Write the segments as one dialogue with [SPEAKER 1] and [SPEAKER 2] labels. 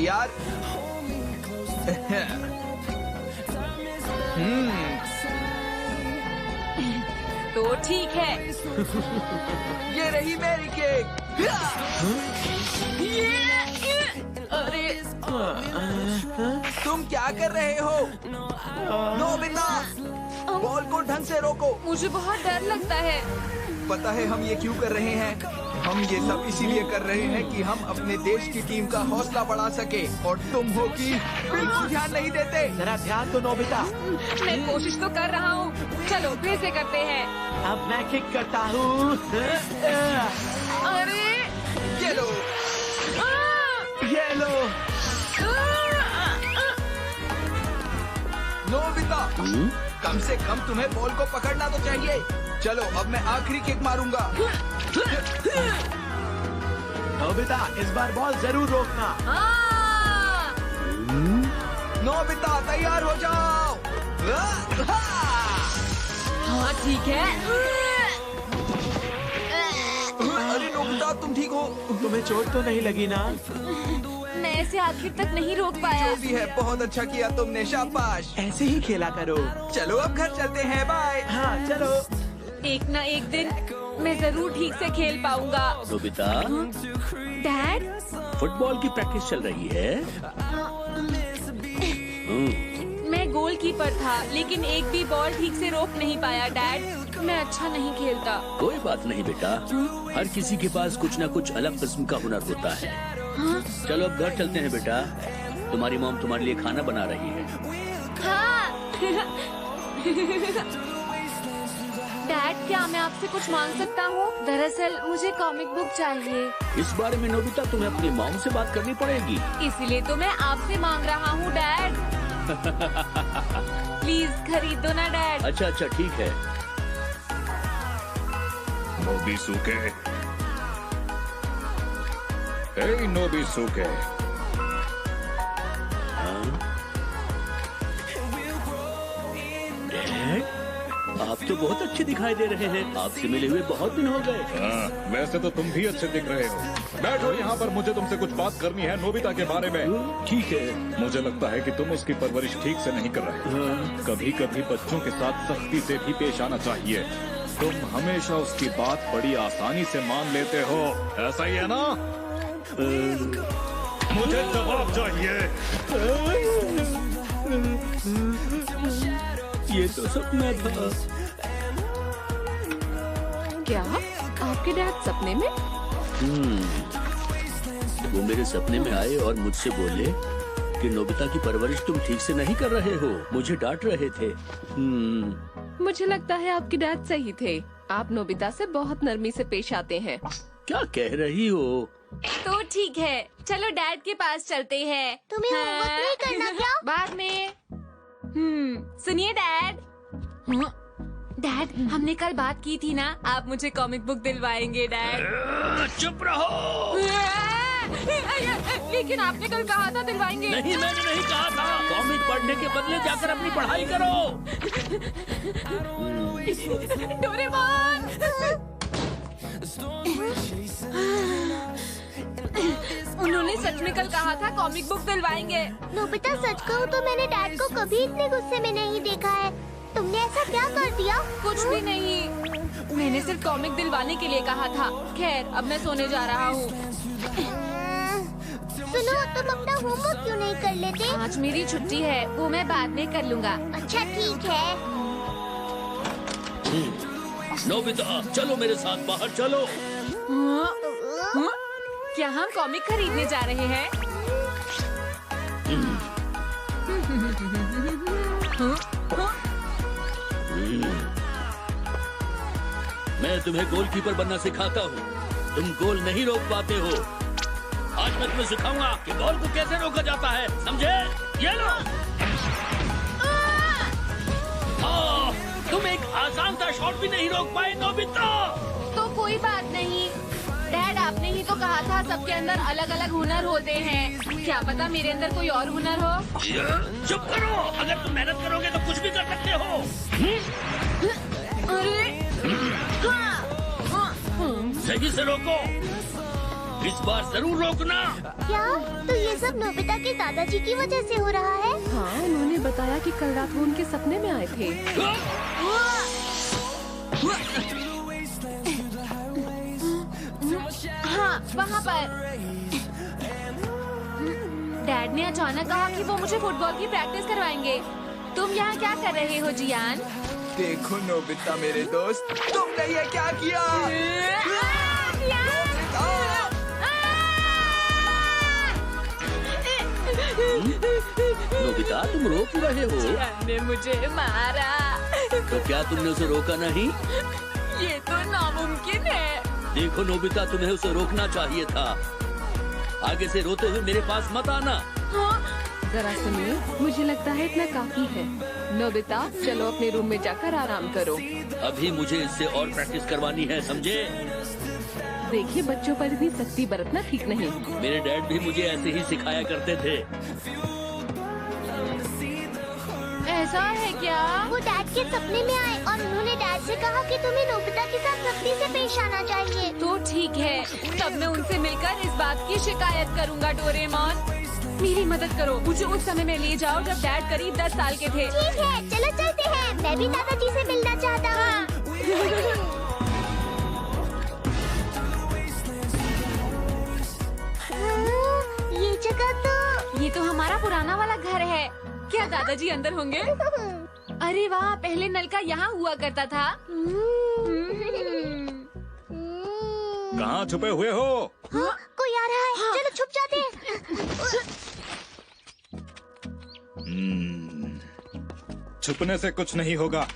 [SPEAKER 1] तैयार?
[SPEAKER 2] तो ठीक है।
[SPEAKER 1] ये रही मेरी केक।
[SPEAKER 2] अरे
[SPEAKER 1] तुम क्या कर रहे हो? नोबिता, बॉल को ढंग से रोको।
[SPEAKER 2] मुझे बहुत डर लगता है।
[SPEAKER 1] पता है हम ये क्यों कर रहे हैं? हम ये सब इसीलिए कर रहे हैं कि हम अपने देश की टीम का हौसला बढ़ा सके, और तुम हो कि बिल्कुल ध्यान नहीं देते।
[SPEAKER 3] जरा ध्यान दो नोबिता।
[SPEAKER 2] मैं कोशिश तो कर रहा हूँ। चलो फिर से करते हैं।
[SPEAKER 3] अब मैं किक करता हूँ।
[SPEAKER 2] अरे
[SPEAKER 1] ये लो।
[SPEAKER 3] ये लो।
[SPEAKER 1] नोबिता, कम से कम तुम्हें बॉल को पकड़ना तो चाहिए। चलो अब मैं आखिरी किक मारूंगा।
[SPEAKER 3] नोबिता, इस बार बॉल जरूर रोकना।
[SPEAKER 1] नोबिता, तैयार हो जाओ।
[SPEAKER 2] हाँ ठीक है।
[SPEAKER 1] अरे नोबिता, तुम ठीक हो?
[SPEAKER 3] तुम्हें चोट तो नहीं लगी ना?
[SPEAKER 2] मैं इसे आखिर तक नहीं रोक पाया।
[SPEAKER 1] जो भी है, बहुत अच्छा किया तुमने, शाबाश।
[SPEAKER 3] ऐसे ही खेला करो।
[SPEAKER 1] चलो अब घर चलते हैं, बाय।
[SPEAKER 3] हाँ चलो।
[SPEAKER 2] एक ना एक दिन मैं जरूर ठीक से खेल पाऊंगा।
[SPEAKER 4] नोबिता,
[SPEAKER 2] डैड,
[SPEAKER 4] फुटबॉल की प्रैक्टिस चल रही है।
[SPEAKER 2] मैं गोलकीपर था, लेकिन एक भी बॉल ठीक से रोक नहीं पाया। डैड, मैं अच्छा नहीं खेलता।
[SPEAKER 4] कोई बात नहीं बेटा, हर किसी के पास कुछ न कुछ अलग किस्म का हुनर होता है। चलो अब घर चलते हैं बेटा, तुम्हारी मॉम तुम्हारे लिए खाना बना रही है।
[SPEAKER 2] हाँ। डैड, क्या मैं आपसे कुछ मांग सकता हूँ? दरअसल मुझे कॉमिक बुक चाहिए।
[SPEAKER 4] इस बारे में नोबिता तुम्हें अपनी मॉम से बात करनी पड़ेगी।
[SPEAKER 2] इसीलिए तो मैं आपसे मांग रहा हूँ डैड। प्लीज खरीद दो ना डैड।
[SPEAKER 4] अच्छा अच्छा ठीक है।
[SPEAKER 5] नोबिसुके, हे नोबिसुके।
[SPEAKER 4] डैड, आप तो बहुत अच्छे दिखाई दे रहे हैं। आपसे मिले हुए बहुत दिन हो गए।
[SPEAKER 5] हाँ, वैसे तो तुम भी अच्छे दिख रहे हो। बैठो यहाँ पर, मुझे तुमसे कुछ बात करनी है नोबिता के बारे में।
[SPEAKER 4] ठीक है।
[SPEAKER 5] मुझे लगता है कि तुम उसकी परवरिश ठीक से नहीं कर रहे। कभी कभी बच्चों के साथ सख्ती से भी पेश आना चाहिए। तुम हमेशा उसकी बात बड़ी आसानी से मान लेते हो, ऐसा ही है ना? मुझे जवाब चाहिए।
[SPEAKER 4] ये तो सपना था।
[SPEAKER 2] क्या आपके डैड सपने में?
[SPEAKER 4] वो मेरे सपने में आए और मुझसे बोले कि नोबिता की परवरिश तुम ठीक से नहीं कर रहे हो, मुझे डांट रहे थे।
[SPEAKER 2] मुझे लगता है आपके डैड सही थे। आप नोबिता से बहुत नरमी से पेश आते हैं।
[SPEAKER 4] क्या कह रही हो?
[SPEAKER 2] तो ठीक है, चलो डैड के पास चलते हैं।
[SPEAKER 6] तुम्हें होमवर्क नहीं करना क्या?
[SPEAKER 2] बाद में। सुनिए डैड। डैड, हमने कल बात की थी ना, आप मुझे कॉमिक बुक दिलवाएंगे डैड।
[SPEAKER 4] चुप रहो।
[SPEAKER 2] लेकिन आपने कल कहा था दिलवाएंगे।
[SPEAKER 4] नहीं, मैंने नहीं कहा था। कॉमिक पढ़ने के बदले जाकर अपनी पढ़ाई करो।
[SPEAKER 2] डोरेमोन। उन्होंने सच में कल कहा था कॉमिक बुक दिलवाएंगे।
[SPEAKER 6] नोबिता, सच कहूँ तो मैंने डैड को कभी इतने गुस्से में नहीं देखा है। तुमने ऐसा क्या कर दिया?
[SPEAKER 2] कुछ भी नहीं, मैंने सिर्फ कॉमिक दिलवाने के लिए कहा था। खैर, अब मैं सोने जा रहा हूँ।
[SPEAKER 6] सुनो, तुम अपना होमवर्क क्यों नहीं कर लेते?
[SPEAKER 2] आज मेरी छुट्टी है, वो मैं बाद में कर लूँगा।
[SPEAKER 6] अच्छा ठीक है।
[SPEAKER 4] नोबिता, चलो मेरे साथ बाहर चलो।
[SPEAKER 2] क्या हम कॉमिक खरीदने जा रहे हैं?
[SPEAKER 4] मैं तुम्हें गोलकीपर बनना सिखाता हूँ। तुम गोल नहीं रोक पाते हो। आज मैं तुम्हें सिखाऊंगा कि बॉल को कैसे रोका जाता है, समझे? ये लो। तुम एक आसान सा शॉट भी नहीं रोक पाए नोबिता।
[SPEAKER 2] तो कोई बात नहीं डैड, आपने ही तो कहा था सबके अंदर अलग अलग हुनर होते हैं। क्या पता मेरे अंदर कोई और हुनर हो।
[SPEAKER 4] चुप करो, अगर तुम मेहनत करोगे तो कुछ भी कर सकते हो।
[SPEAKER 2] अरे
[SPEAKER 4] सही से रोको। इस बार जरूर रोकना।
[SPEAKER 6] क्या? तो ये सब नोबिता के दादाजी की वजह से हो रहा है?
[SPEAKER 7] हाँ, उन्होंने बताया कि कल रात वो उनके सपने में आए थे।
[SPEAKER 2] हाँ, वहाँ पर। डैड ने अचानक कहा कि वो मुझे फुटबॉल की प्रैक्टिस करवाएंगे। तुम यहाँ क्या कर रहे हो जियान?
[SPEAKER 1] देखो नोबिता मेरे दोस्त, तुमने ये क्या किया?
[SPEAKER 4] नोबिता, तुम रो क्यों रहे हो?
[SPEAKER 2] जियान ने मुझे मारा।
[SPEAKER 4] तो क्या तुमने उसे रोका नहीं?
[SPEAKER 2] ये तो नामुमकिन है।
[SPEAKER 4] देखो नोबिता, तुम्हें उसे रोकना चाहिए था। आगे से रोते हुए मेरे पास मत आना।
[SPEAKER 7] जरा सुनिए, मुझे लगता है इतना काफी है। नोबिता, चलो अपने रूम में जाकर आराम करो।
[SPEAKER 4] अभी मुझे इससे और प्रैक्टिस करवानी है, समझे?
[SPEAKER 7] देखिए, बच्चों पर इतनी सख्ती बरतना ठीक नहीं।
[SPEAKER 4] मेरे डैड भी मुझे ऐसे ही सिखाया करते थे।
[SPEAKER 2] ऐसा है क्या?
[SPEAKER 6] वो डैड के सपने में आए और उन्होंने डैड से कहा कि तुम्हें नोबिता के साथ सख्ती से पेश आना चाहिए।
[SPEAKER 2] तो ठीक है, तब मैं उनसे मिलकर इस बात की शिकायत करूंगा। डोरेमोन, मेरी मदद करो। मुझे उस समय में ले जाओ जब डैड करीब 10 साल के थे।
[SPEAKER 6] ठीक है, चलो चलते हैं। मैं भी दादाजी से मिलना चाहता हूँ। ये जगह तो
[SPEAKER 2] ये तो हमारा पुराना वाला घर है। क्या दादाजी अंदर होंगे? अरे वाह, पहले नल का यहाँ हुआ करता था।
[SPEAKER 5] कहाँ छुपे हुए हो?
[SPEAKER 6] हाँ, कोई आ रहा है। चलो छुप जाते हैं।
[SPEAKER 5] छुपने से कुछ नहीं होगा।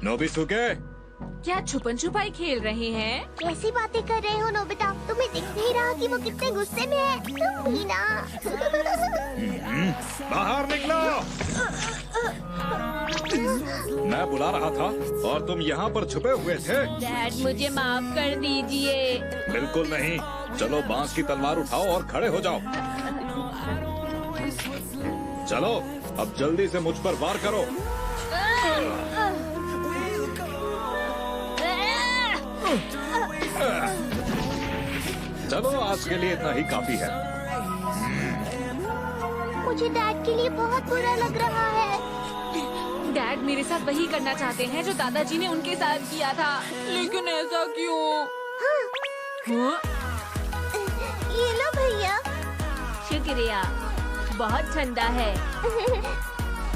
[SPEAKER 5] नोबिसुके,
[SPEAKER 2] क्या छुपन छुपाई खेल रहे हैं?
[SPEAKER 6] कैसी बातें कर रहे हो नोबिता? तुम्हें दिख नहीं रहा कि वो कितने गुस्से में है? तुम भी ना।
[SPEAKER 5] बाहर निकलो। मैं बुला रहा था और तुम यहाँ पर छुपे हुए थे।
[SPEAKER 2] डैड, मुझे माफ कर दीजिए।
[SPEAKER 5] बिल्कुल नहीं। चलो बांस की तलवार उठाओ और खड़े हो जाओ। चलो, अब जल्दी से मुझ पर वार करो। चलो, आज के लिए इतना ही काफी है।
[SPEAKER 6] मुझे डैड के लिए बहुत बुरा लग रहा है।
[SPEAKER 2] डैड मेरे साथ वही करना चाहते हैं जो दादाजी ने उनके साथ किया था, लेकिन ऐसा क्यों? हाँ?
[SPEAKER 6] ये लो भैया।
[SPEAKER 2] शुक्रिया, बहुत ठंडा है।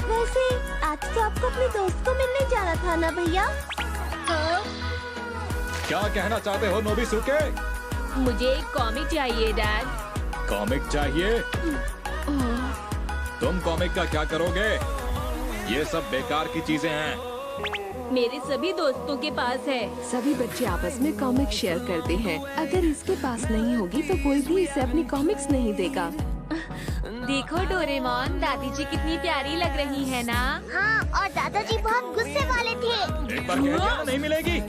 [SPEAKER 6] वैसे आज तो आपको अपने दोस्त को मिलने जाना था ना भैया?
[SPEAKER 5] क्या कहना चाहते हो नोबिसुके?
[SPEAKER 2] मुझे एक कॉमिक चाहिए डैड।
[SPEAKER 5] कॉमिक चाहिए? तुम कॉमिक का क्या करोगे? ये सब बेकार की चीजें हैं।
[SPEAKER 2] मेरे सभी दोस्तों के पास है।
[SPEAKER 7] सभी बच्चे आपस में कॉमिक शेयर करते हैं। अगर इसके पास नहीं होगी तो कोई भी इसे अपनी कॉमिक्स नहीं देगा।
[SPEAKER 2] देखो डोरेमोन, दादी जी कितनी प्यारी लग रही है ना?
[SPEAKER 6] हाँ, और दादाजी बहुत गुस्से वाले थे।
[SPEAKER 5] एक बार कह दिया ना, नहीं मिलेगी।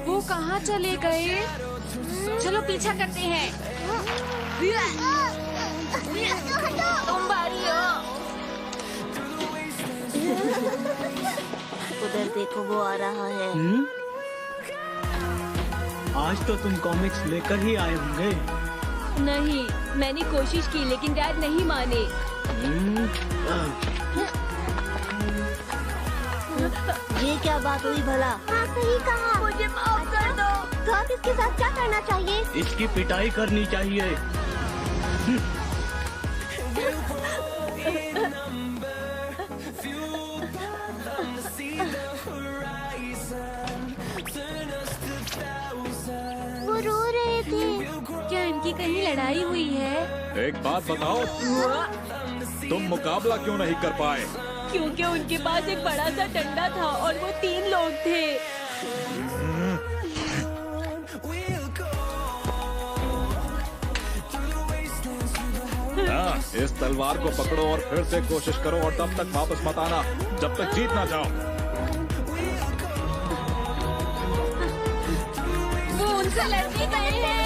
[SPEAKER 2] वो कहाँ चले गए? चलो पीछा करते हैं। तुम बारी हो।
[SPEAKER 6] उधर देखो, वो आ रहा है।
[SPEAKER 3] आज तो तुम कॉमिक्स लेकर ही आए होंगे।
[SPEAKER 2] नहीं, मैंने कोशिश की लेकिन डैड नहीं माने।
[SPEAKER 6] ये क्या बात हुई भला? हाँ, सही कहा। मुझे माफ कर दो। तो अब इसके साथ क्या करना चाहिए?
[SPEAKER 3] इसकी पिटाई करनी चाहिए।
[SPEAKER 6] वो रो रहे थे।
[SPEAKER 2] क्या इनकी कहीं लड़ाई हुई है?
[SPEAKER 5] एक बात बताओ, तुम मुकाबला क्यों नहीं कर पाए?
[SPEAKER 2] क्योंकि उनके पास एक बड़ा सा डंडा था और वो 3 लोग थे।
[SPEAKER 5] हाँ, इस तलवार को पकड़ो और फिर से कोशिश करो और तब तक वापस मत आना जब तक जीत ना जाओ।
[SPEAKER 2] वो उनसे लड़ने गए हैं।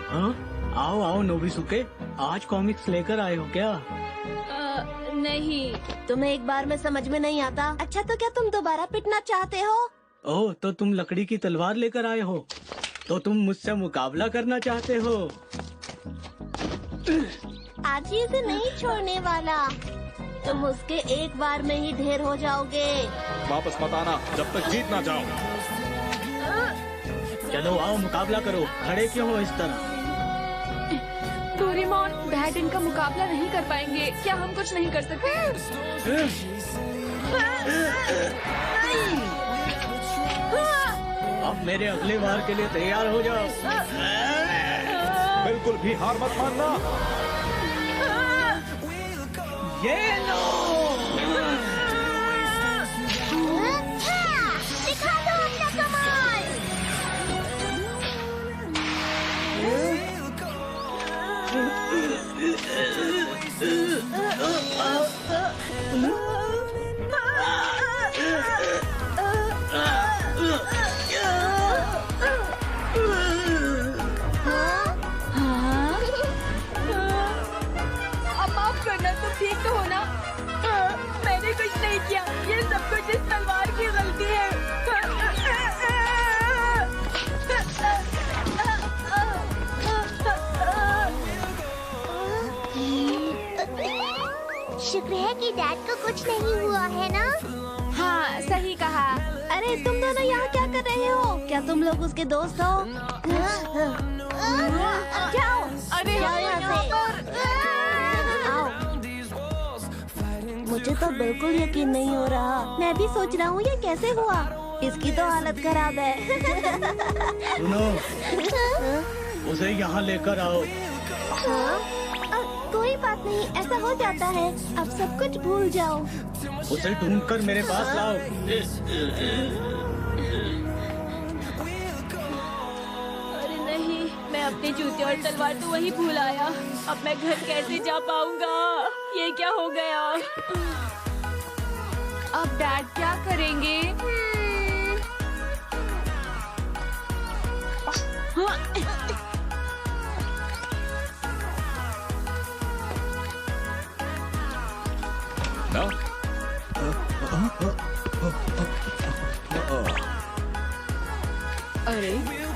[SPEAKER 3] हाँ? आओ आओ नोबिसुके, आज कॉमिक्स लेकर आए हो क्या?
[SPEAKER 2] नहीं।
[SPEAKER 6] तुम्हें एक बार में समझ में नहीं आता। अच्छा तो क्या तुम दोबारा पिटना चाहते हो?
[SPEAKER 3] ओह, तो तुम लकड़ी की तलवार लेकर आए हो? तो तुम मुझसे मुकाबला करना चाहते हो?
[SPEAKER 6] आज ही इसे नहीं छोड़ने वाला। तुम उसके एक बार में ही ढेर हो जाओगे।
[SPEAKER 5] वापस मत आना जब तक जीत ना जाओ।
[SPEAKER 3] चलो आओ मुकाबला करो, खड़े क्यों हो इस तरह?
[SPEAKER 7] डोरेमोन, डैड इनका मुकाबला नहीं कर पाएंगे। क्या हम कुछ नहीं कर सकते?
[SPEAKER 3] अब मेरे अगले वार के लिए तैयार हो जाओ।
[SPEAKER 5] बिल्कुल भी हार मत मानना।
[SPEAKER 3] ये लो।
[SPEAKER 6] दिखा दो अपना कमाल।
[SPEAKER 7] अब माफ करना, तुम ठीक तो हो ना? मैंने कुछ नहीं किया, ये सब कुछ इस तलवार की गलती है।
[SPEAKER 6] शुक्र है कि डैड को कुछ नहीं हुआ है ना?
[SPEAKER 2] हाँ, सही कहा।
[SPEAKER 6] अरे तुम दोनों यहाँ क्या कर रहे हो? क्या तुम लोग उसके दोस्त हो? जाओ,
[SPEAKER 7] अरे
[SPEAKER 6] जाओ यहाँ से। आओ। मुझे तो बिल्कुल यकीन नहीं हो रहा। मैं भी सोच रहा हूँ ये कैसे हुआ। इसकी तो हालत खराब है।
[SPEAKER 3] सुनो, उसे यहाँ लेकर आओ।
[SPEAKER 6] हाँ? कोई बात नहीं, ऐसा हो जाता है। अब सब कुछ भूल जाओ।
[SPEAKER 3] उसे ढूंढकर मेरे पास लाओ।
[SPEAKER 2] अरे नहीं, मैं अपने जूते और तलवार तो वही भूल आया। अब मैं घर कैसे जा पाऊंगा? ये क्या हो गया?
[SPEAKER 7] अब डैड क्या करेंगे?
[SPEAKER 5] ना?
[SPEAKER 7] अरे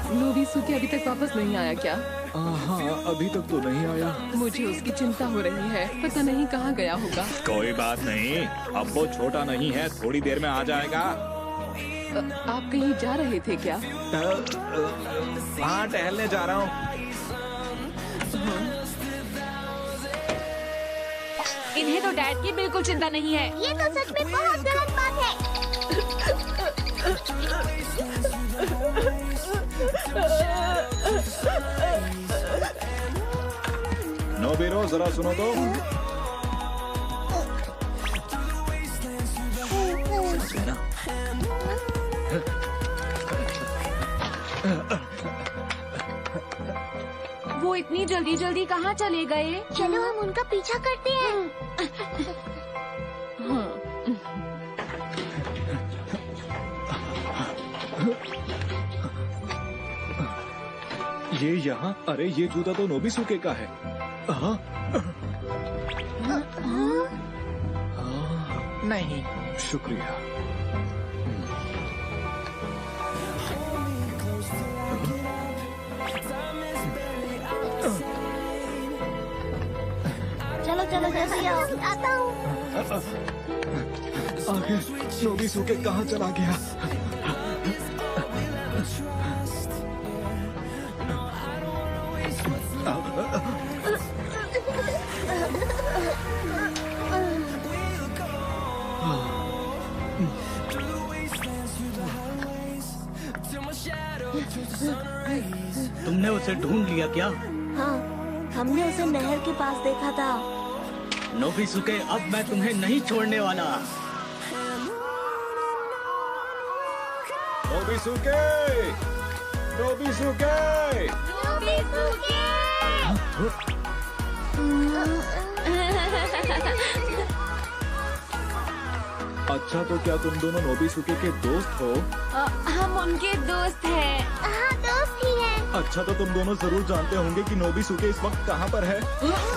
[SPEAKER 7] नोबिसुके अभी तक वापस नहीं आया क्या?
[SPEAKER 5] हाँ, अभी तक तो नहीं आया।
[SPEAKER 7] मुझे उसकी चिंता हो रही है। पता नहीं कहाँ गया होगा।
[SPEAKER 5] कोई बात नहीं, अब वो छोटा नहीं है, थोड़ी देर में आ जाएगा।
[SPEAKER 7] आप कहीं जा रहे थे क्या?
[SPEAKER 1] हाँ, टहलने जा रहा हूँ।
[SPEAKER 2] इन्हें तो डैड की बिल्कुल चिंता नहीं है।
[SPEAKER 6] ये तो सच में बहुत गलत बात है।
[SPEAKER 5] नोबिरो, जरा सुनो तो।
[SPEAKER 2] वो इतनी जल्दी जल्दी कहाँ चले गए?
[SPEAKER 6] चलो हम उनका पीछा करते हैं।
[SPEAKER 5] ये यहाँ, अरे ये जूता तो नोबिसुके का है। हाँ?
[SPEAKER 1] नहीं,
[SPEAKER 5] शुक्रिया।
[SPEAKER 6] चलो चलो जल्दी आओ, आता हूँ।
[SPEAKER 5] आखिर नोबिसुके कहाँ चला गया?
[SPEAKER 3] तुमने उसे ढूंढ लिया क्या?
[SPEAKER 6] हाँ, हमने उसे नहर के पास देखा था।
[SPEAKER 3] नोबिसुके, अब मैं तुम्हें नहीं छोड़ने वाला।
[SPEAKER 5] नोबिसुके! नोबिसुके! अच्छा, तो क्या तुम दोनों नोबिसुके के दोस्त हो?
[SPEAKER 2] हम उनके दोस्त हैं।
[SPEAKER 6] हाँ, दोस्त ही है।
[SPEAKER 5] अच्छा, तो तुम दोनों जरूर जानते होंगे कि नोबिसुके इस वक्त कहाँ पर है।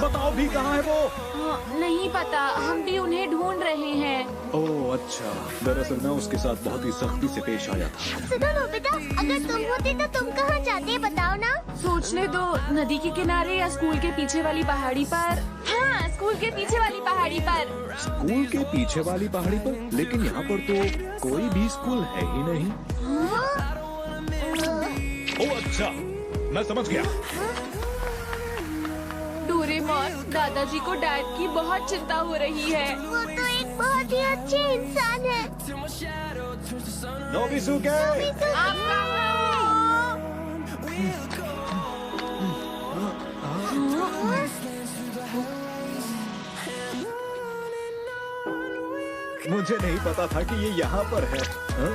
[SPEAKER 5] बताओ भी, कहाँ है वो?
[SPEAKER 2] नहीं पता, हम भी उन्हें ढूंढ रहे हैं।
[SPEAKER 5] ओह अच्छा, दरअसल मैं उसके साथ बहुत ही सख्ती से पेश आया था।
[SPEAKER 6] सुनो नोबिता, अगर तुम होते तो तुम कहाँ जाते, बताओ ना।
[SPEAKER 2] सोचने दो, नदी के किनारे या स्कूल के पीछे वाली पहाड़ी पर। हाँ, स्कूल के पीछे वाली पहाड़ी पर।
[SPEAKER 5] स्कूल के पीछे वाली पहाड़ी पर? लेकिन यहाँ पर तो कोई भी स्कूल है ही नहीं। ओह अच्छा, मैं समझ गया।
[SPEAKER 2] डोरेमोन, दादाजी को डैड की बहुत चिंता हो रही है।
[SPEAKER 6] वो तो एक बहुत ही अच्छे इंसान है।
[SPEAKER 5] नोबिसुके!
[SPEAKER 2] आप कहाँ हो?
[SPEAKER 5] मुझे नहीं पता था कि ये यहाँ पर है। हाँ?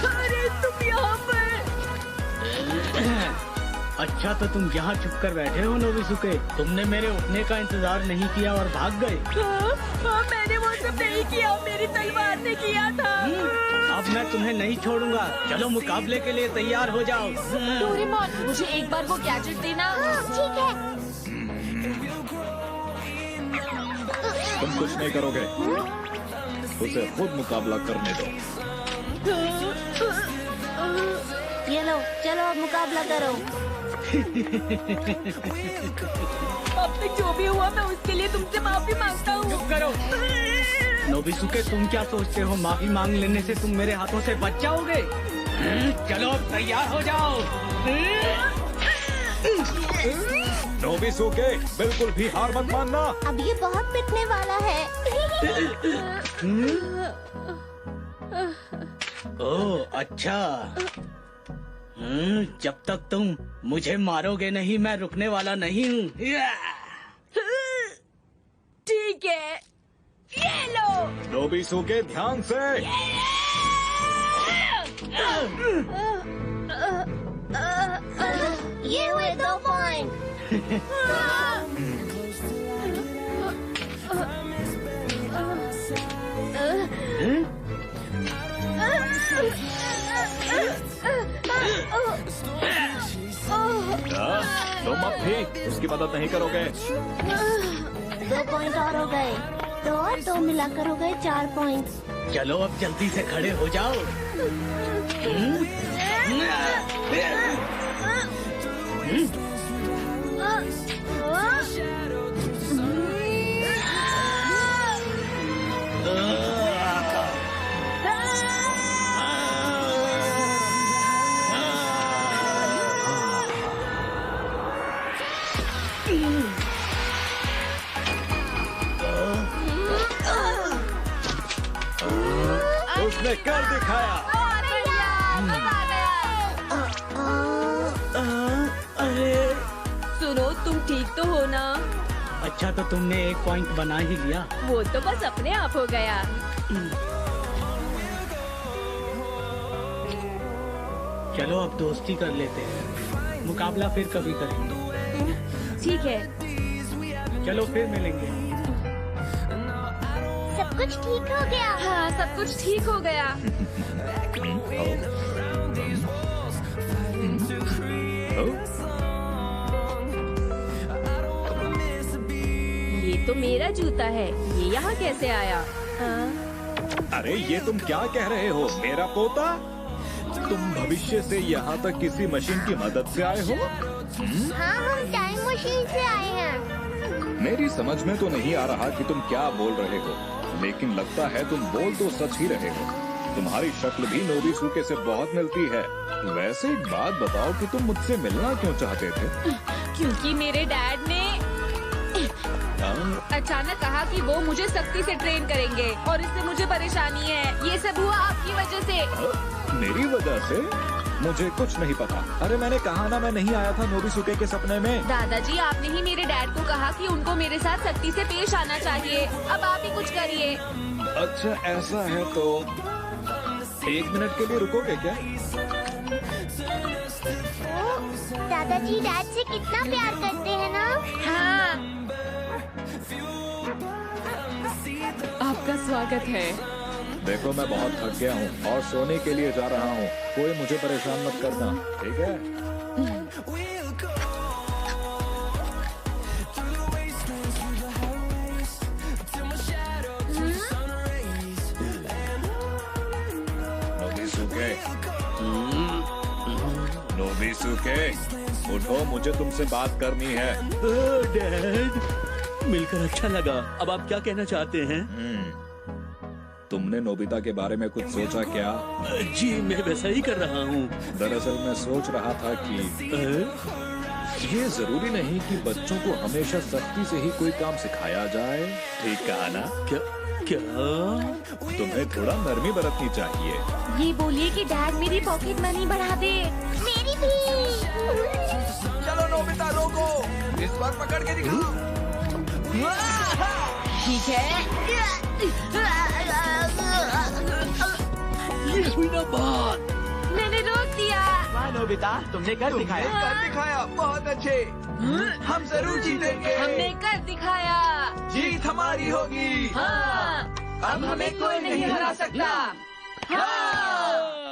[SPEAKER 7] अरे तुम यहाँ पर।
[SPEAKER 3] अच्छा, तो तुम यहाँ छुप कर बैठे हो नोबिसुके? तुमने मेरे उठने का इंतजार नहीं किया और भाग गए।
[SPEAKER 7] हाँ, मैंने वो सब नहीं किया, मेरी तलवार ने किया था।
[SPEAKER 3] अब मैं तुम्हें नहीं छोड़ूंगा। चलो मुकाबले के लिए तैयार हो जाओ।
[SPEAKER 2] डोरेमोन, मुझे एक बार वो गैजेट देना।
[SPEAKER 6] हाँ, ठीक है।
[SPEAKER 5] तुम कुछ नहीं करोगे, उसे खुद मुकाबला करने दो।
[SPEAKER 6] ये लो, चलो अब मुकाबला करो।
[SPEAKER 7] अब तक जो भी हुआ, मैं उसके लिए तुमसे माफी मांगता हूँ।
[SPEAKER 3] चुप करो। नोबिसुके, तुम क्या सोचते हो माफी मांग लेने से तुम मेरे हाथों से बच जाओगे? चलो अब तैयार हो जाओ।
[SPEAKER 5] नोबिसुके, बिल्कुल भी हार मत मानना।
[SPEAKER 6] अब ये बहुत पिटने वाला है।
[SPEAKER 3] ओह अच्छा। जब तक तुम मुझे मारोगे नहीं, मैं रुकने वाला नहीं हूँ।
[SPEAKER 7] ठीक है, ये लो।
[SPEAKER 5] नोबिसुके, ध्यान से।
[SPEAKER 6] ये हुए 2 पॉइंट।
[SPEAKER 5] तुम अब भी उसकी मदद नहीं करोगे।
[SPEAKER 6] 2 पॉइंट और हो गए। 2 और 2 मिलाकर हो गए 4 पॉइंट।
[SPEAKER 3] चलो अब जल्दी से खड़े हो जाओ।
[SPEAKER 5] उसने कर दिखाया।
[SPEAKER 3] अरे
[SPEAKER 7] सुनो, तुम ठीक तो हो ना?
[SPEAKER 3] अच्छा, तो तुमने 1 पॉइंट बना ही लिया।
[SPEAKER 7] वो तो बस अपने आप हो गया।
[SPEAKER 3] चलो अब दोस्ती कर लेते हैं। मुकाबला फिर कभी करेंगे।
[SPEAKER 7] ठीक है।
[SPEAKER 3] चलो फिर मिलेंगे।
[SPEAKER 6] सब कुछ ठीक हो गया।
[SPEAKER 2] हाँ, सब कुछ ठीक हो गया।
[SPEAKER 7] ये तो मेरा जूता है, ये यहाँ कैसे आया?
[SPEAKER 5] अरे ये तुम क्या कह रहे हो, मेरा पोता? तुम भविष्य से यहाँ तक किसी मशीन की मदद से आए हो?
[SPEAKER 6] हाँ, हम टाइम मशीन से आए हैं।
[SPEAKER 5] मेरी समझ में तो नहीं आ रहा कि तुम क्या बोल रहे हो, लेकिन लगता है तुम बोल तो सच ही रहे हो। तुम्हारी शक्ल भी नोबिसुके से बहुत मिलती है। वैसे एक बात बताओ कि तुम मुझसे मिलना क्यों चाहते थे?
[SPEAKER 2] क्योंकि मेरे डैड ने अचानक कहा कि वो मुझे सख्ती से ट्रेन करेंगे और इससे मुझे परेशानी है। ये सब हुआ आपकी वजह से।
[SPEAKER 5] मेरी वजह से? मुझे कुछ नहीं पता। अरे मैंने कहा ना, मैं नहीं आया था नोबिसुके के सपने में।
[SPEAKER 2] दादाजी, आपने ही मेरे डैड को कहा कि उनको मेरे साथ सख्ती से पेश आना चाहिए। अब आप ही कुछ करिए।
[SPEAKER 5] अच्छा ऐसा है तो 1 मिनट के लिए रुकोगे क्या?
[SPEAKER 6] दादाजी डैड से कितना प्यार करते हैं ना।
[SPEAKER 2] हाँ। आपका स्वागत है।
[SPEAKER 5] देखो मैं बहुत थक गया हूँ और सोने के लिए जा रहा हूँ। कोई मुझे परेशान मत करना, ठीक है? नोबिसुके, नोबिसुके, उठो, मुझे तुमसे बात करनी है।
[SPEAKER 4] डैड, मिलकर अच्छा लगा। अब आप क्या कहना चाहते हैं?
[SPEAKER 5] तुमने नोबिता के बारे में कुछ सोचा क्या?
[SPEAKER 4] जी मैं वैसा ही कर रहा हूँ।
[SPEAKER 5] दरअसल मैं सोच रहा था कि ये जरूरी नहीं कि बच्चों को हमेशा सख्ती से ही कोई काम सिखाया जाए, ठीक कहा ना?
[SPEAKER 4] क्या क्या?
[SPEAKER 5] तुम्हें थोड़ा नरमी बरतनी चाहिए।
[SPEAKER 2] ये बोलिए कि डैड मेरी पॉकेट मनी बढ़ा दे।
[SPEAKER 6] मेरी भी।
[SPEAKER 1] चलो नोबिता रोको, इस बार पकड़ के दिखाओ।
[SPEAKER 2] ठीक है।
[SPEAKER 4] ये हुई ना बात।
[SPEAKER 2] मैंने रोक दिया।
[SPEAKER 3] वाह नोबिता, तुमने कर
[SPEAKER 1] तुमने
[SPEAKER 3] दिखाया।
[SPEAKER 1] कर दिखाया, बहुत अच्छे। हम जरूर जीतेंगे।
[SPEAKER 2] हमने कर दिखाया।
[SPEAKER 1] जीत हमारी होगी।
[SPEAKER 2] हाँ। अब हमें कोई नहीं हरा सकता। हाँ।